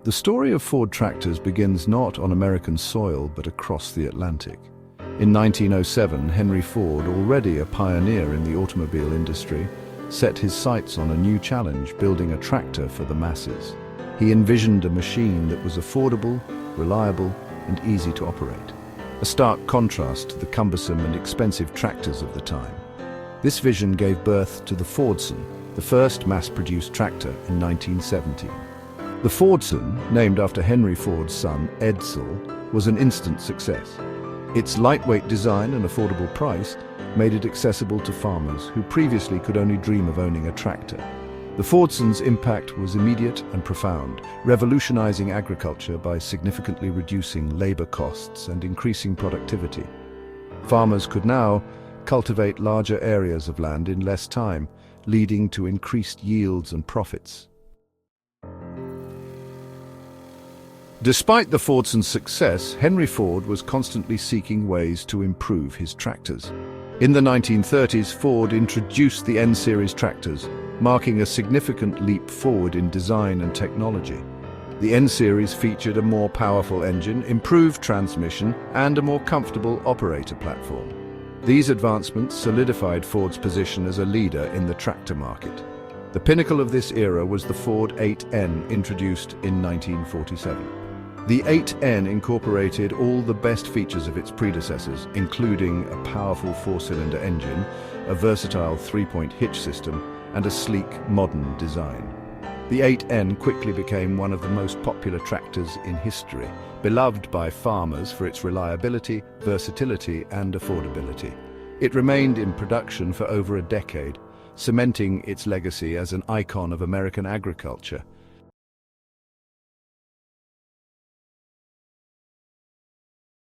The story of Ford tractors begins not on American soil but across the Atlantic. In 1907, Henry Ford, already a pioneer in the automobile industry, set his sights on a new challenge, building a tractor for the masses. He envisioned a machine that was affordable, reliable, and easy to operate, a stark contrast to the cumbersome and expensive tractors of the time. This vision gave birth to the Fordson, the first mass-produced tractor in 1917. The Fordson, named after Henry Ford's son, Edsel, was an instant success. Its lightweight design and affordable price made it accessible to farmers who previously could only dream of owning a tractor. The Fordson's impact was immediate and profound, revolutionizing agriculture by significantly reducing labor costs and increasing productivity. Farmers could now cultivate larger areas of land in less time, leading to increased yields and profits. Despite the Fordson's success, Henry Ford was constantly seeking ways to improve his tractors. In the 1930s, Ford introduced the N-Series tractors, marking a significant leap forward in design and technology. The N-Series featured a more powerful engine, improved transmission, and a more comfortable operator platform. These advancements solidified Ford's position as a leader in the tractor market. The pinnacle of this era was the Ford 8N, introduced in 1947. The 8N incorporated all the best features of its predecessors, including a powerful four-cylinder engine, a versatile three-point hitch system, and a sleek, modern design. The 8N quickly became one of the most popular tractors in history, beloved by farmers for its reliability, versatility, and affordability. It remained in production for over a decade, cementing its legacy as an icon of American agriculture.